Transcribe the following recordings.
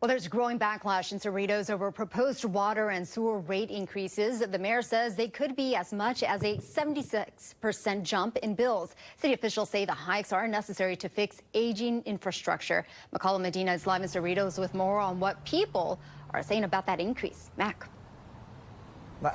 Well, there's growing backlash in Cerritos over proposed water and sewer rate increases. The mayor says they could be as much as a 76% jump in bills. City officials say the hikes are necessary to fix aging infrastructure. McCollum Medina is live in Cerritos with more on what people are saying about that increase. Mac.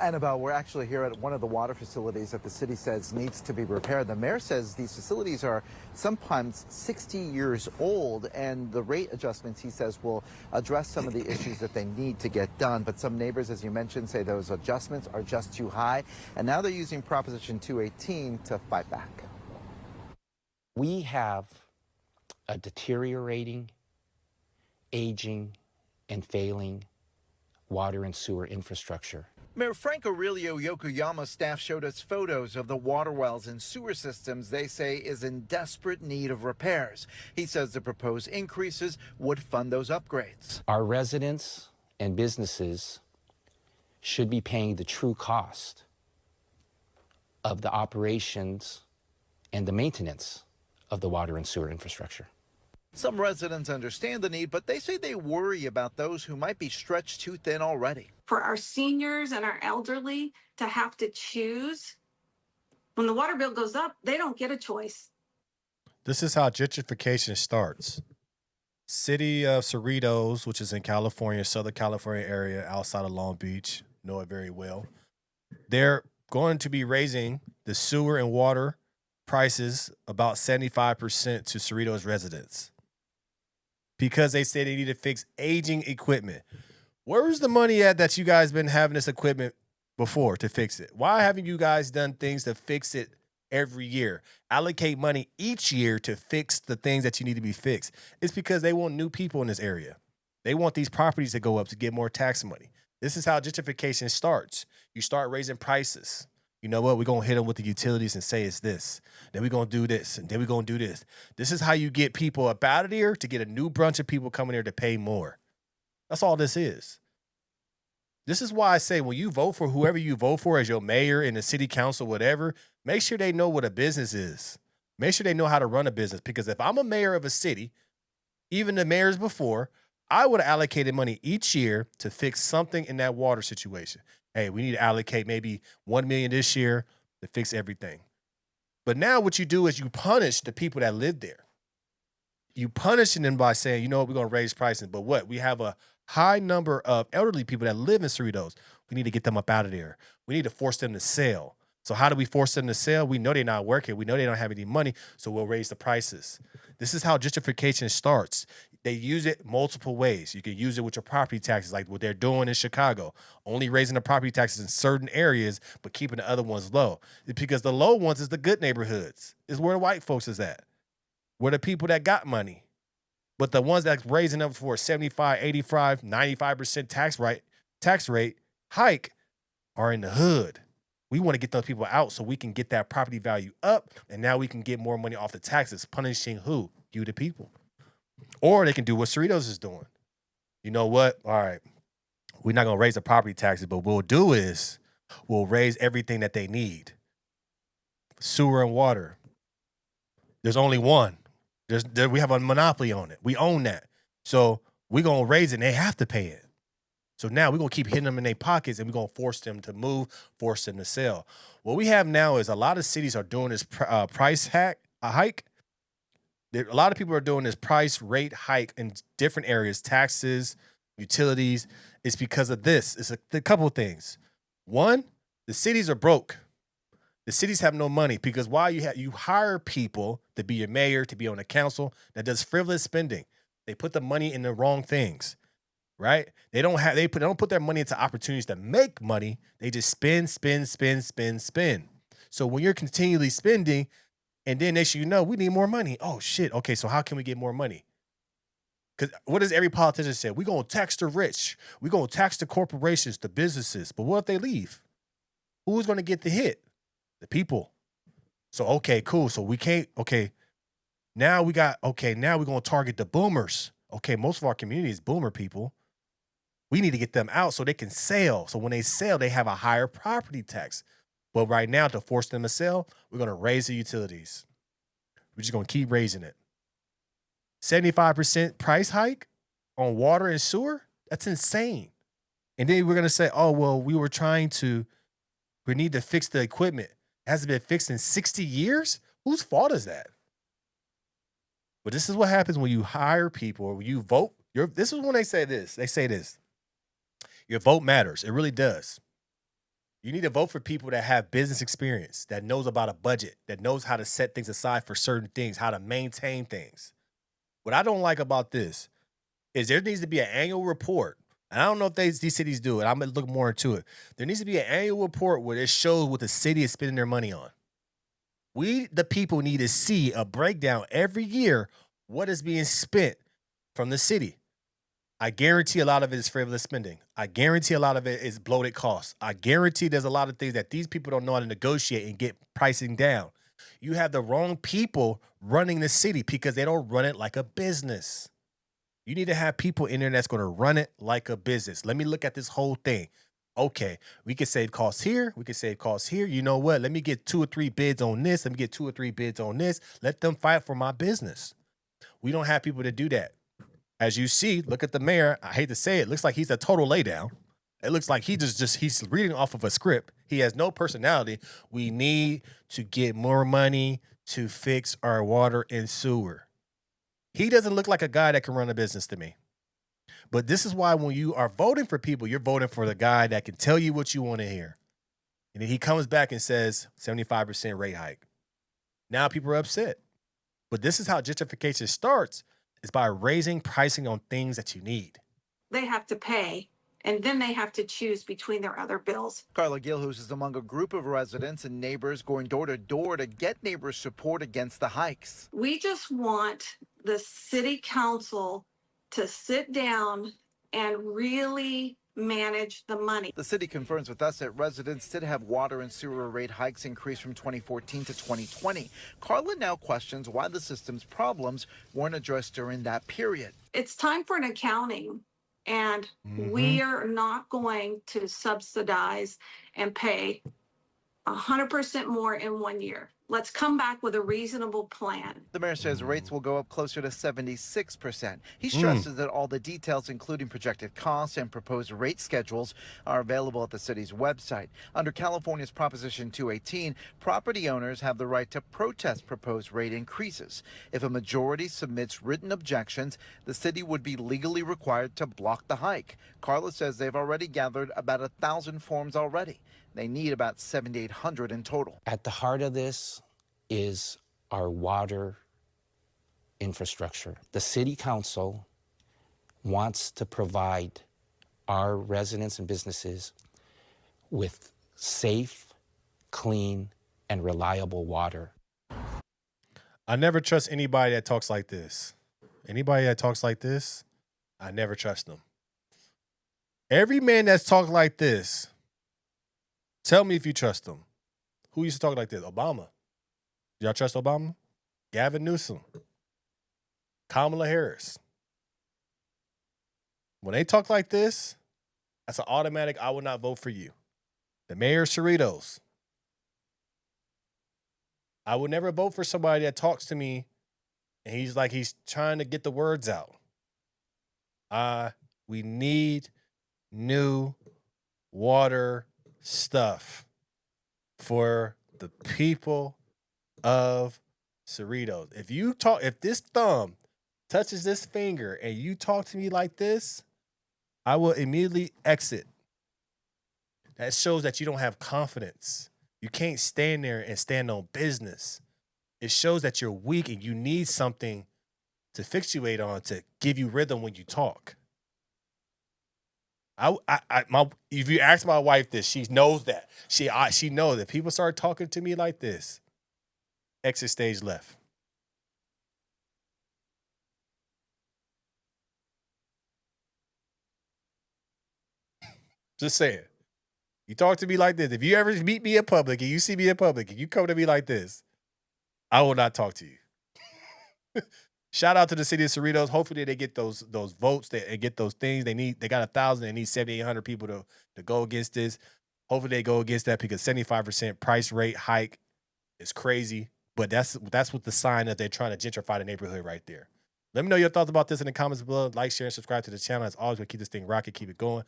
Annabelle, we're actually here at one of the water facilities that the city says needs to be repaired. The mayor says these facilities are sometimes 60 years old, and the rate adjustments, he says, will address some of the issues that they need to get done. But some neighbors, as you mentioned, say those adjustments are just too high, and now they're using Proposition 218 to fight back. We have a deteriorating, aging, and failing water and sewer infrastructure. Mayor Frank Aurelio Yokoyama's staff showed us photos of the water wells and sewer systems they say is in desperate need of repairs. He says the proposed increases would fund those upgrades. Our residents and businesses should be paying the true cost of the operations and the maintenance of the water and sewer infrastructure. Some residents understand the need, but they say they worry about those who might be stretched too thin already. For our seniors and our elderly to have to choose, when the water bill goes up, they don't get a choice. This is how gentrification starts. City of Cerritos, which is in California, Southern California area outside of Long Beach, know it very well. They're going to be raising the sewer and water prices about 75% to Cerritos residents, because they say they need to fix aging equipment. Where's the money at that you guys been having this equipment before to fix it? Why haven't you guys done things to fix it every year? Allocate money each year to fix the things that you need to be fixed. It's because they want new people in this area. They want these properties to go up to get more tax money. This is how gentrification starts. You start raising prices. You know what? We're going to hit them with the utilities and say it's this. Then we're going to do this, and then we're going to do this. This is how you get people up out of here to get a new bunch of people coming here to pay more. That's all this is. This is why I say when you vote for whoever you vote for as your mayor and the city council, whatever, make sure they know what a business is. Make sure they know how to run a business. Because if I'm a mayor of a city, even the mayors before, I would have allocated money each year to fix something in that water situation. Hey, we need to allocate maybe $1 million this year to fix everything. But now what you do is you punish the people that live there. You punishing them by saying, you know what, we're going to raise prices. But what? We have a high number of elderly people that live in Cerritos. We need to get them up out of there. We need to force them to sell. So how do we force them to sell? We know they're not working. We know they don't have any money, so we'll raise the prices. This is how gentrification starts. They use it multiple ways. You can use it with your property taxes, like what they're doing in Chicago, only raising the property taxes in certain areas, but keeping the other ones low. It's because the low ones is the good neighborhoods, is where the white folks is at, where the people that got money. But the ones that's raising them for a 75, 85, 95% tax rate hike are in the hood. We want to get those people out so we can get that property value up, and now we can get more money off the taxes, punishing who? You, the people. Or they can do what Cerritos is doing. You know what? All right, we're not going to raise the property taxes, but what we'll do is we'll raise everything that they need. Sewer and water. There's only one. We have a monopoly on it. We own that. So we're going to raise it, and they have to pay it. So now we're going to keep hitting them in their pockets, and we're going to force them to move, force them to sell. What we have now is a lot of cities are doing this price hike. A lot of people are doing this price rate hike in different areas, taxes, utilities. It's because of this. It's a couple of things. One, the cities are broke. The cities have no money because why you hire people to be your mayor, to be on the council that does frivolous spending. They put the money in the wrong things, right? They don't put their money into opportunities to make money. They just spend. So when you're continually spending, and then next you know, we need more money. Oh shit. Okay, so how can we get more money? Because what does every politician say? We're gonna tax the rich. We're gonna tax the corporations, the businesses. But what if they leave? Who's gonna get the hit? The people. So okay, cool. So we can't, now we're gonna target the boomers. Okay, most of our community is boomer people. We need to get them out so they can sell. So when they sell, they have a higher property tax. But right now, to force them to sell, we're going to raise the utilities. We're just going to keep raising it. 75% price hike on water and sewer? That's insane. And then we're going to say, oh, well, we need to fix the equipment. It hasn't been fixed in 60 years? Whose fault is that? But this is what happens when you hire people or when you vote. This is when they say this. They say this. Your vote matters. It really does. You need to vote for people that have business experience, that knows about a budget, that knows how to set things aside for certain things, how to maintain things. What I don't like about this is there needs to be an annual report. And I don't know if these cities do it. I'm going to look more into it. There needs to be an annual report where it shows what the city is spending their money on. We, the people, need to see a breakdown every year what is being spent from the city. I guarantee a lot of it is frivolous spending. I guarantee a lot of it is bloated costs. I guarantee there's a lot of things that these people don't know how to negotiate and get pricing down. You have the wrong people running the city because they don't run it like a business. You need to have people in there that's going to run it like a business. Let me look at this whole thing. Okay, we can save costs here. We can save costs here. You know what? Let me get 2 or 3 bids on this. Let me get 2 or 3 bids on this. Let them fight for my business. We don't have people to do that. As you see, look at the mayor. I hate to say it. Looks like he's a total laydown. It looks like he's reading off of a script. He has no personality. We need to get more money to fix our water and sewer. He doesn't look like a guy that can run a business to me. But this is why when you are voting for people, you're voting for the guy that can tell you what you want to hear. And then he comes back and says 75% rate hike. Now people are upset. But this is how gentrification starts, is by raising pricing on things that you need. They have to pay, and then they have to choose between their other bills. Carla Gilhus is among a group of residents and neighbors going door to door to get neighbors' support against the hikes. We just want the city council to sit down and really manage the money. The city confirms with us that residents did have water and sewer rate hikes increase from 2014 to 2020. Carla now questions why the system's problems weren't addressed during that period. It's time for an accounting, and we are not going to subsidize and pay 100% more in 1 year. Let's come back with a reasonable plan. The mayor says rates will go up closer to 76%. He stresses that all the details, including projected costs and proposed rate schedules, are available at the city's website. Under California's Proposition 218, property owners have the right to protest proposed rate increases. If a majority submits written objections, the city would be legally required to block the hike. Carla says they've already gathered about 1,000 forms already. They need about 7,800 in total. At the heart of this is our water infrastructure. The city council wants to provide our residents and businesses with safe, clean, and reliable water. I never trust anybody that talks like this. Anybody that talks like this, I never trust them. Every man that's talked like this, tell me if you trust them. Who used to talk like this? Obama. Y'all trust Obama? Gavin Newsom. Kamala Harris. When they talk like this, that's an automatic, I will not vote for you. The mayor of Cerritos. I would never vote for somebody that talks to me and he's trying to get the words out. We need new water stuff for the people of Cerritos. If this thumb touches this finger and you talk to me like this, I will immediately exit. That shows that you don't have confidence. You can't stand there and stand on business. It shows that you're weak and you need something to fixate on to give you rhythm when you talk. If you ask my wife this, she knows that. She knows that people start talking to me like this, exit stage left. Just saying. You talk to me like this. If you ever meet me in public and you see me in public and you come to me like this, I will not talk to you. Shout out to the city of Cerritos. Hopefully they get those votes, they get those things. They got 1,000, they need 7,800 people to go against this. Hopefully they go against that because 75% price rate hike is crazy. But that's what the sign that they're trying to gentrify the neighborhood right there. Let me know your thoughts about this in the comments below. Like, share, and subscribe to the channel. As always, we'll keep this thing rocking, keep it going.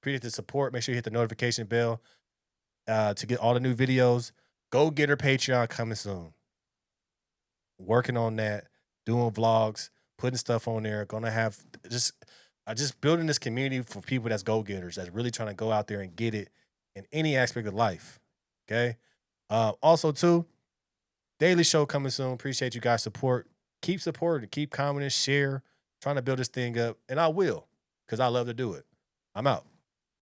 Appreciate the support. Make sure you hit the notification bell to get all the new videos. Go get her Patreon coming soon. Working on that, doing vlogs, putting stuff on there. Gonna have just building this community for people that's go-getters, that's really trying to go out there and get it in any aspect of life. Okay. Also, too, daily show coming soon. Appreciate you guys' support. Keep supporting, keep commenting, share, trying to build this thing up. And I will, because I love to do it. I'm out.